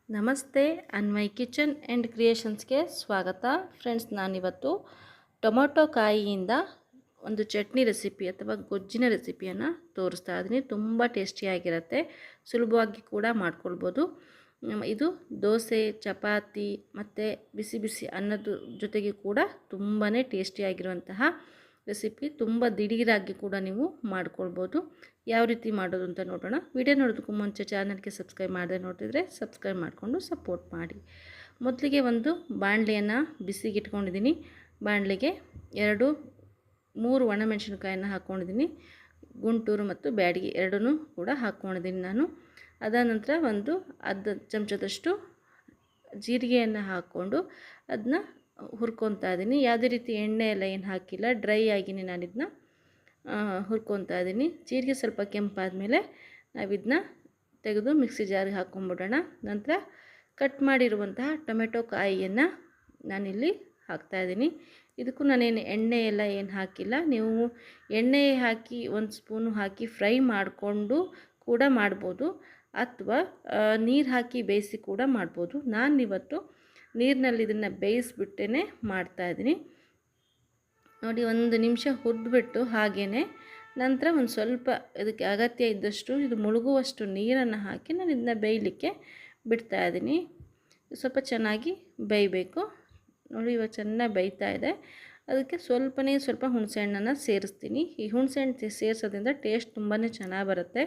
ನಮಸ್ತೆ Anvay kitchen and ಕ್ರಿಯೇಷನ್ಸ್ಗೆ ಸ್ವಾಗತ. Friends, ನಾನಿವತ್ತು ಟೊಮೊಟೊ ಕಾಯಿಯಿಂದ ಒಂದು ಚಟ್ನಿ ರೆಸಿಪಿ ಅಥವಾ ಗೊಜ್ಜಿನ ರೆಸಿಪಿಯನ್ನು ತೋರಿಸ್ತಾ ಇದ್ದೀನಿ. ತುಂಬ ಟೇಸ್ಟಿಯಾಗಿರುತ್ತೆ, ಸುಲಭವಾಗಿ ಕೂಡ ಮಾಡ್ಕೊಳ್ಬೋದು. ಇದು ದೋಸೆ, ಚಪಾತಿ ಮತ್ತು ಬಿಸಿ ಬಿಸಿ ಅನ್ನದ ಜೊತೆಗೆ ಕೂಡ ತುಂಬಾ ಟೇಸ್ಟಿಯಾಗಿರುವಂತಹ ರೆಸಿಪಿ. ತುಂಬ ದಿಢೀರಾಗಿ ಕೂಡ ನೀವು ಮಾಡ್ಕೊಳ್ಬೋದು. ಯಾವ ರೀತಿ ಮಾಡೋದು ಅಂತ ನೋಡೋಣ. ವಿಡಿಯೋ ನೋಡೋದಕ್ಕೂ ಮುಂಚೆ ಚಾನಲ್ಗೆ ಸಬ್ಸ್ಕ್ರೈಬ್ ಮಾಡದೆ ನೋಡಿದರೆ ಸಬ್ಸ್ಕ್ರೈಬ್ ಮಾಡಿಕೊಂಡು ಸಪೋರ್ಟ್ ಮಾಡಿ. ಮೊದಲಿಗೆ ಒಂದು ಬಾಣಲೆಯನ್ನು ಬಿಸಿಗೆ ಇಟ್ಕೊಂಡಿದ್ದೀನಿ. ಬಾಣಲೆಗೆ 2-3 ಒಣಮೆಣಸಿನ್ಕಾಯನ್ನು ಹಾಕ್ಕೊಂಡಿದ್ದೀನಿ. ಗುಂಟೂರು ಮತ್ತು ಬ್ಯಾಡಗಿ ಎರಡೂ ಕೂಡ ಹಾಕ್ಕೊಂಡಿದ್ದೀನಿ ನಾನು. ಅದಾದ ನಂತರ ಒಂದು ಅರ್ಧ ಚಮಚದಷ್ಟು ಜೀರಿಗೆಯನ್ನು ಹಾಕ್ಕೊಂಡು ಅದನ್ನ ಹುರ್ಕೊತಾ ಇದ್ದೀನಿ. ಯಾವುದೇ ರೀತಿ ಎಣ್ಣೆ ಎಲ್ಲ ಏನು ಹಾಕಿಲ್ಲ, ಡ್ರೈ ಆಗಿನೇ ನಾನು ಇದನ್ನ ಹುರ್ಕೊತಾ ಇದ್ದೀನಿ. ಜೀರಿಗೆ ಸ್ವಲ್ಪ ಕೆಂಪಾದಮೇಲೆ ನಾವಿದನ್ನ ತೆಗೆದು ಮಿಕ್ಸಿ ಜಾರಿಗೆ ಹಾಕ್ಕೊಂಬಿಡೋಣ. ನಂತರ ಕಟ್ ಮಾಡಿರುವಂತಹ ಟೊಮೆಟೊ ಕಾಯಿಯನ್ನು ನಾನಿಲ್ಲಿ ಹಾಕ್ತಾಯಿದ್ದೀನಿ. ಇದಕ್ಕೂ ನಾನೇನು ಎಣ್ಣೆ ಎಲ್ಲ ಏನು ಹಾಕಿಲ್ಲ. ನೀವು ಎಣ್ಣೆ ಹಾಕಿ 1 ಸ್ಪೂನು ಹಾಕಿ ಫ್ರೈ ಮಾಡಿಕೊಂಡು ಕೂಡ ಮಾಡ್ಬೋದು, ಅಥವಾ ನೀರು ಹಾಕಿ ಬೇಯಿಸಿ ಕೂಡ ಮಾಡ್ಬೋದು. ನಾನಿವತ್ತು ನೀರಿನಲ್ಲಿ ಇದನ್ನು ಬೇಯಿಸಿಬಿಟ್ಟೇ ಮಾಡ್ತಾಯಿದ್ದೀನಿ. ನೋಡಿ, 1 ನಿಮಿಷ ಹುರಿದ್ಬಿಟ್ಟು ಹಾಗೇ ನಂತರ ಒಂದು ಸ್ವಲ್ಪ ಇದಕ್ಕೆ ಅಗತ್ಯ ಇದ್ದಷ್ಟು ಇದು ಮುಳುಗುವಷ್ಟು ನೀರನ್ನು ಹಾಕಿ ನಾನು ಇದನ್ನ ಬೇಯಲಿಕ್ಕೆ ಬಿಡ್ತಾಯಿದ್ದೀನಿ. ಸ್ವಲ್ಪ ಚೆನ್ನಾಗಿ ಬೇಯಬೇಕು. ನೋಡಿ, ಇವಾಗ ಚೆನ್ನಾಗಿ ಬೇಯ್ತಾ ಇದೆ. ಅದಕ್ಕೆ ಸ್ವಲ್ಪ ಹುಣಸೆಹಣ್ಣನ್ನು ಸೇರಿಸ್ತೀನಿ. ಈ ಹುಣಸೆಹಣ್ಣು ಸೇರಿಸೋದ್ರಿಂದ ಟೇಸ್ಟ್ ತುಂಬಾ ಚೆನ್ನಾಗಿ ಬರುತ್ತೆ.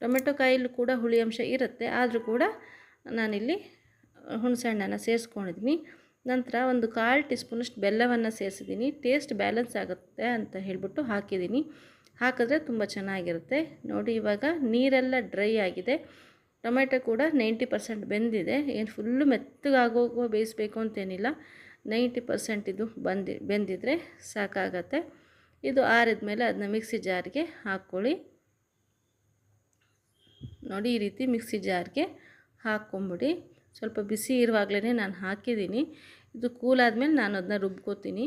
ಟೊಮೆಟೊ ಕಾಯಿಲೂ ಕೂಡ ಹುಳಿ ಅಂಶ ಇರುತ್ತೆ, ಆದರೂ ಕೂಡ ನಾನಿಲ್ಲಿ ಹುಣಸೆಹಣ್ಣನ್ನು ಸೇರಿಸ್ಕೊಂಡಿದ್ದೀನಿ. ನಂತರ ಒಂದು 1/4 ಟೀ ಸ್ಪೂನಷ್ಟು ಬೆಲ್ಲವನ್ನು ಸೇರಿಸಿದ್ದೀನಿ. ಟೇಸ್ಟ್ ಬ್ಯಾಲೆನ್ಸ್ ಆಗುತ್ತೆ ಅಂತ ಹೇಳಿಬಿಟ್ಟು ಹಾಕಿದ್ದೀನಿ. ಹಾಕಿದ್ರೆ ತುಂಬ ಚೆನ್ನಾಗಿರುತ್ತೆ. ನೋಡಿ, ಇವಾಗ ನೀರೆಲ್ಲ ಡ್ರೈ ಆಗಿದೆ. ಟೊಮೆಟೊ ಕೂಡ 90% ಬೆಂದಿದೆ. ಏನು ಫುಲ್ಲು ಮೆತ್ತಗಾಗೋಗೋ ಬೇಯಿಸಬೇಕು ಅಂತೇನಿಲ್ಲ, 90% ಇದು ಬೆಂದಿದ್ರೆ ಸಾಕಾಗತ್ತೆ. ಇದು ಆರಿದ ಮೇಲೆ ಅದನ್ನ ಮಿಕ್ಸಿ ಜಾರ್ಗೆ ಹಾಕ್ಕೊಳ್ಳಿ. ನೋಡಿ, ಈ ರೀತಿ ಮಿಕ್ಸಿ ಜಾರ್ಗೆ ಹಾಕ್ಕೊಂಬಿಡಿ. ಸ್ವಲ್ಪ ಬಿಸಿ ಇರುವಾಗಲೇ ನಾನು ಹಾಕಿದ್ದೀನಿ. ಇದು ಕೂಲಾದಮೇಲೆ ನಾನು ಅದನ್ನ ರುಬ್ಕೋತೀನಿ.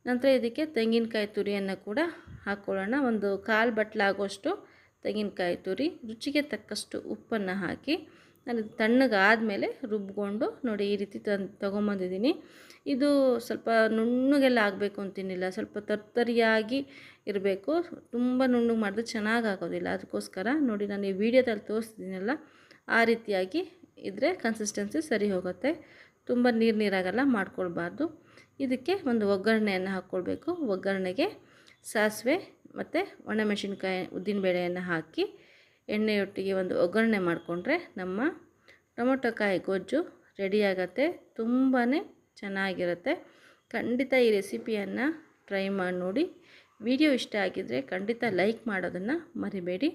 ನಂತರ ಇದಕ್ಕೆ ತೆಂಗಿನಕಾಯಿ ತುರಿಯನ್ನು ಕೂಡ ಹಾಕ್ಕೊಳ್ಳೋಣ. ಒಂದು 1/4 ಬಟ್ಲಾಗೋಷ್ಟು ತೆಂಗಿನಕಾಯಿ ತುರಿ, ರುಚಿಗೆ ತಕ್ಕಷ್ಟು ಉಪ್ಪನ್ನು ಹಾಕಿ ನಾನು ತಣ್ಣಗಾದಮೇಲೆ ರುಬ್ಕೊಂಡು ನೋಡಿ ಈ ರೀತಿ ತೊಗೊಂಬಂದಿದ್ದೀನಿ. ಇದು ಸ್ವಲ್ಪ ನುಣ್ಣಗೆಲ್ಲ ಆಗಬೇಕು ಅಂತೇನಿಲ್ಲ, ಸ್ವಲ್ಪ ತರ್ತರಿಯಾಗಿ ಇರಬೇಕು. ತುಂಬ ನುಣ್ಣಗೆ ಮಾಡಿದ್ರೆ ಚೆನ್ನಾಗಿ ಆಗೋದಿಲ್ಲ. ಅದಕ್ಕೋಸ್ಕರ ನೋಡಿ, ನಾನು ಈ ವಿಡಿಯೋದಲ್ಲಿ ತೋರಿಸ್ತಿದ್ದೀನಲ್ಲ, ಆ ರೀತಿಯಾಗಿ ಇದ್ದರೆ ಕನ್ಸಿಸ್ಟೆನ್ಸಿ ಸರಿ ಹೋಗುತ್ತೆ. ತುಂಬ ನೀರಾಗಲ್ಲ ಮಾಡ್ಕೊಳ್ಬಾರ್ದು. ಇದಕ್ಕೆ ಒಂದು ಒಗ್ಗರಣೆಯನ್ನು ಹಾಕ್ಕೊಳ್ಬೇಕು. ಒಗ್ಗರಣೆಗೆ ಸಾಸಿವೆ ಮತ್ತು ಒಣಮೆಣಸಿನ್ಕಾಯಿ, ಉದ್ದಿನಬೇಳೆಯನ್ನು ಹಾಕಿ ಎಣ್ಣೆಯೊಟ್ಟಿಗೆ ಒಂದು ಒಗ್ಗರಣೆ ಮಾಡಿಕೊಂಡ್ರೆ ನಮ್ಮ ಟೊಮೊಟೊ ಕಾಯಿ ಗೊಜ್ಜು ರೆಡಿಯಾಗತ್ತೆ. ತುಂಬಾ ಚೆನ್ನಾಗಿರುತ್ತೆ. ಖಂಡಿತ ಈ ರೆಸಿಪಿಯನ್ನು ಟ್ರೈ ಮಾಡಿ ನೋಡಿ. ವಿಡಿಯೋ ಇಷ್ಟ ಆಗಿದ್ದರೆ ಖಂಡಿತ ಲೈಕ್ ಮಾಡೋದನ್ನು ಮರಿಬೇಡಿ.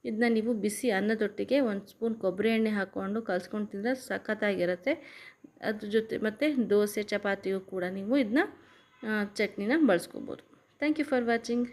ಇದನ್ನ ನೀವು ಬಿಸಿ ಅನ್ನದೊಟ್ಟಿಗೆ 1 ಸ್ಪೂನ್ ಕೊಬ್ಬರಿ ಎಣ್ಣೆ ಹಾಕ್ಕೊಂಡು ಕಲಿಸ್ಕೊಂಡು ತಿಂದರೆ ಸಖತ್ತಾಗಿರುತ್ತೆ. ಅದ್ರ ಜೊತೆ ಮತ್ತು ದೋಸೆ, ಚಪಾತಿಗೂ ಕೂಡ ನೀವು ಇದನ್ನ ಚಟ್ನಿನ ಬಳಸ್ಕೊಬೋದು. Thank you for watching.